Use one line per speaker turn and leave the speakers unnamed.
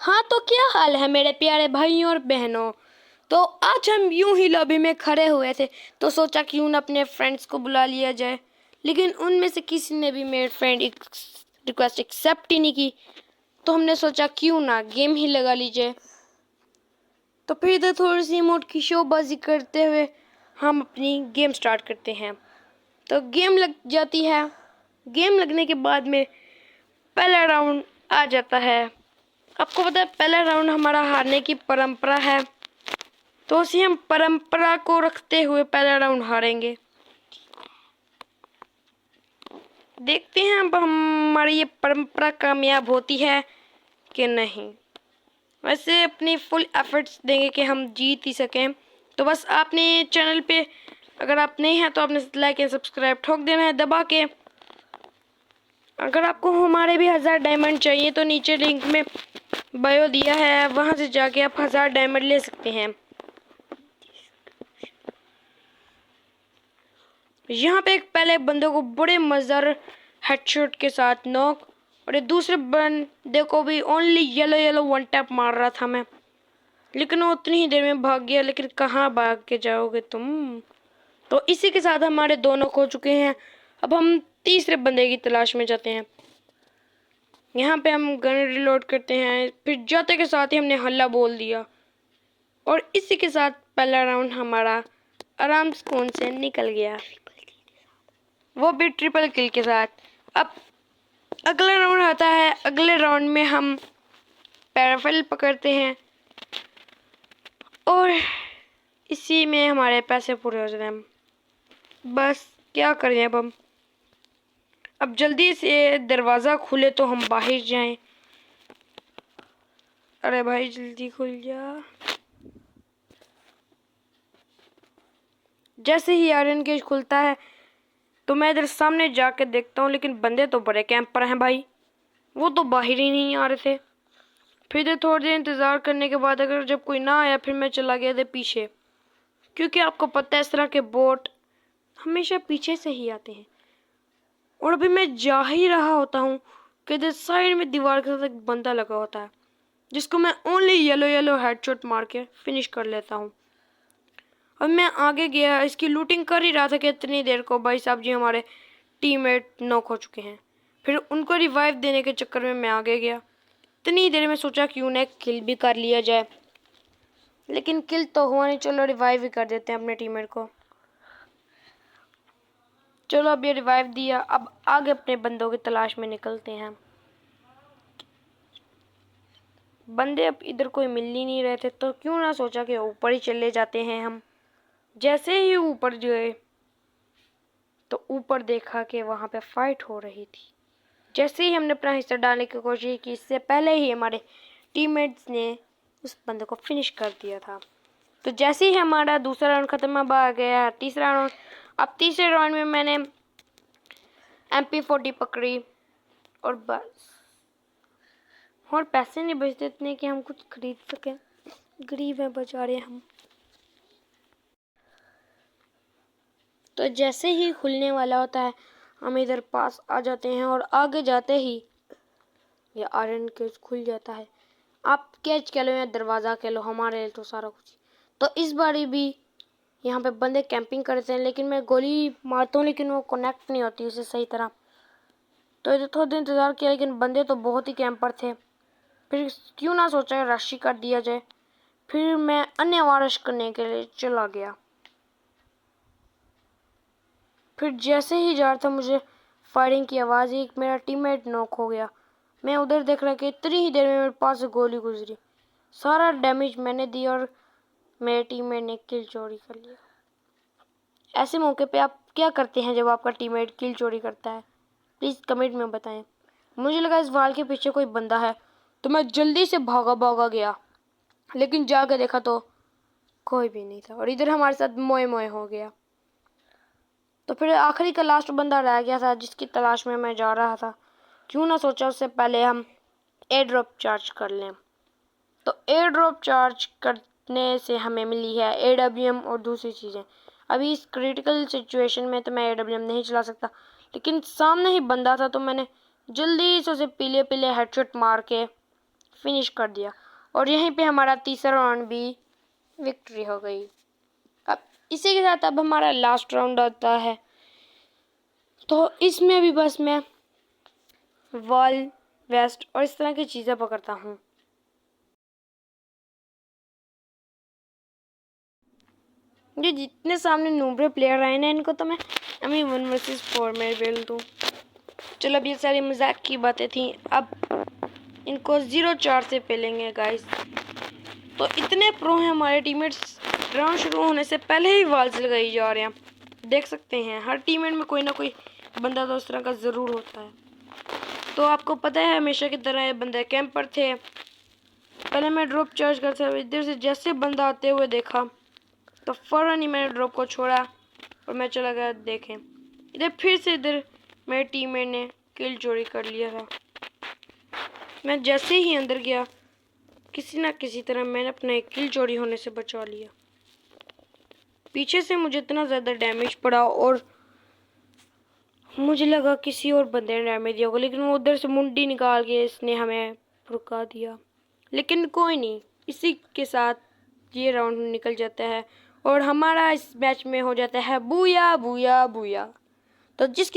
हाँ तो क्या हाल है मेरे प्यारे भाइयों और बहनों। तो आज हम यूं ही लॉबी में खड़े हुए थे तो सोचा क्यों ना अपने फ्रेंड्स को बुला लिया जाए, लेकिन उनमें से किसी ने भी मेरे फ्रेंड रिक्वेस्ट एक्सेप्ट ही नहीं की। तो हमने सोचा क्यों ना गेम ही लगा लीजिए। तो फिर इधर थोड़ी सी इमोट की शोबाजी करते हुए हम अपनी गेम स्टार्ट करते हैं। तो गेम लग जाती है। गेम लगने के बाद में पहला राउंड आ जाता है। आपको पता है पहला राउंड हमारा हारने की परंपरा है, तो उसी हम परंपरा को रखते हुए पहला राउंड हारेंगे। देखते हैं अब हमारी ये परंपरा कामयाब होती है कि नहीं। वैसे अपनी फुल एफर्ट्स देंगे कि हम जीत ही सकें। तो बस आपने चैनल पे अगर आप नहीं हैं तो आपने लाइक एंड सब्सक्राइब ठोक देना है दबा के। अगर आपको हमारे भी 1000 डायमंड चाहिए तो नीचे लिंक में बायो दिया है, वहां से जाके आप 1000 डायमंड ले सकते हैं। यहाँ पे एक पहले बंदे को बड़े मजेदार हेडशॉट के साथ नॉक, और ये दूसरे बंदे को भी only yellow yellow one tap मार रहा था मैं, लेकिन वो उतनी ही देर में भाग गया। लेकिन कहाँ भाग के जाओगे तुम। तो इसी के साथ हमारे दो नॉक हो चुके हैं। अब हम तीसरे बंदे की तलाश में जाते हैं। यहाँ पे हम गन रिलोड करते हैं, फिर जाते के साथ ही हमने हल्ला बोल दिया, और इसी के साथ पहला राउंड हमारा आराम सुकून से निकल गया, वो भी ट्रिपल किल के साथ। अब अगला राउंड आता है। अगले राउंड में हम पैराफल पकड़ते हैं और इसी में हमारे पैसे पूरे हो जाते हैं। बस क्या करें अब जल्दी से दरवाज़ा खुले तो हम बाहर जाएं। अरे भाई जल्दी खुल जा। जैसे ही आयरन केज खुलता है तो मैं इधर सामने जाके देखता हूँ, लेकिन बंदे तो बड़े कैंपर हैं भाई, वो तो बाहर ही नहीं आ रहे थे। फिर इधर थोड़ी देर इंतज़ार करने के बाद अगर जब कोई ना आया फिर मैं चला गया था पीछे, क्योंकि आपको पता है इस तरह के बोट हमेशा पीछे से ही आते हैं। और अभी मैं जा ही रहा होता हूँ कि इधर साइड में दीवार के साथ एक बंदा लगा होता है, जिसको मैं ओनली येलो येलो हेडशॉट मार के फिनिश कर लेता हूँ। अब मैं आगे गया, इसकी लूटिंग कर ही रहा था कि इतनी देर को भाई साहब जी हमारे टीममेट नॉक हो चुके हैं। फिर उनको रिवाइव देने के चक्कर में मैं आगे गया। इतनी देर में सोचा क्यों ना किल भी कर लिया जाए, लेकिन किल तो हुआ नहीं। चलो रिवाइव भी कर देते हैं अपने टीममेट को। चलो अब ये रिवाइव दिया, अब आगे अपने बंदों की तलाश में निकलते हैं। बंदे अब इधर कोई मिल ही नहीं रहे थे, तो क्यों ना सोचा कि ऊपर ही चले जाते हैं हम। जैसे ही ऊपर गए तो ऊपर देखा कि वहाँ पे फाइट हो रही थी। जैसे ही हमने अपना हिस्सा डालने की कोशिश की, इससे पहले ही हमारे टीममेट्स ने उस बंदे को फिनिश कर दिया था। तो जैसे ही हमारा दूसरा राउंड खत्म अब आ गया तीसरा राउंड। अब तीसरे राउंड में मैंने MP40 पकड़ी और बस, और पैसे नहीं बचते इतने कि हम कुछ खरीद सकें। गरीब हैं बेचारे हम। तो जैसे ही खुलने वाला होता है हम इधर पास आ जाते हैं, और आगे जाते ही ये आयरन केज खुल जाता है। आप कैच कह लो या दरवाज़ा कह लो, हमारे लिए तो सारा कुछ। तो इस बारी भी यहाँ पे बंदे कैंपिंग करते हैं, लेकिन मैं गोली मारता हूँ लेकिन वो कनेक्ट नहीं होती उसे सही तरह। तो इधर थोड़ा देर इंतज़ार किया, लेकिन बंदे तो बहुत ही कैंपर थे। फिर क्यों ना सोचा रश ही कर दिया जाए। फिर मैं अन्य वारश करने के लिए चला गया। फिर जैसे ही जा रहा था मुझे फायरिंग की आवाज़ आई, मेरा टीममेट नॉक हो गया। मैं उधर देख रहा कि इतनी ही देर में मेरे पास से गोली गुजरी, सारा डैमेज मैंने दिया और मेरे टीममेट ने किल चोरी कर लिया। ऐसे मौके पे आप क्या करते हैं जब आपका टीममेट किल चोरी करता है, प्लीज़ कमेंट में बताएं। मुझे लगा इस वाल के पीछे कोई बंदा है, तो मैं जल्दी से भागा गया, लेकिन जाकर देखा तो कोई भी नहीं था, और इधर हमारे साथ मोए मोए हो गया। तो फिर आखिरी का लास्ट बंदा रह गया था जिसकी तलाश में मैं जा रहा था। क्यों ना सोचा उससे पहले हम एयर ड्रॉप चार्ज कर लें। तो एयर ड्रॉप चार्ज करने से हमें मिली है AWM और दूसरी चीज़ें। अभी इस क्रिटिकल सिचुएशन में तो मैं AWM नहीं चला सकता, लेकिन सामने ही बंदा था तो मैंने जल्दी से उसे पीले पीले हेडशॉट मार के फिनिश कर दिया। और यहीं पे हमारा तीसरा राउंड भी विक्ट्री हो गई। अब इसी के साथ अब हमारा लास्ट राउंड आता है, तो इसमें भी बस मैं वॉल, वेस्ट और इस तरह की चीज़ें पकड़ता हूँ। ये जितने सामने नूबरे प्लेयर आए ना, इनको तो मैं अभी 1 वर्सेस 4 में बेल दूँ। चलो अब ये सारी मजाक की बातें थी, अब इनको 0-4 से पेलेंगे गाइस। तो इतने प्रो हैं हमारे टीममेट्स, राउंड शुरू होने से पहले ही वॉल्स लगाई जा रहे हैं। देख सकते हैं हर टीममेट में कोई ना कोई बंदा तो उस तरह का ज़रूर होता है। तो आपको पता है हमेशा की तरह ये बंदे कैंपर थे। पहले मैं ड्रॉप चार्ज करता था, इधर से जैसे बंदा आते हुए देखा तो फ़ौरन ही मैंने ड्रॉप को छोड़ा और मैं चला गया देखें। इधर फिर से इधर मेरे टीममेट ने किल चोरी कर लिया था। मैं जैसे ही अंदर गया किसी ना किसी तरह मैंने अपना किल चोरी होने से बचा लिया। पीछे से मुझे इतना ज़्यादा डैमेज पड़ा और मुझे लगा किसी और बंदे ने डैमेज दिया होगा, लेकिन वो उधर से मुंडी निकाल के इसने हमें रुका दिया। लेकिन कोई नहीं, इसी के साथ ये राउंड निकल जाता है और हमारा इस मैच में हो जाता है बूया बूया बूया। तो जिस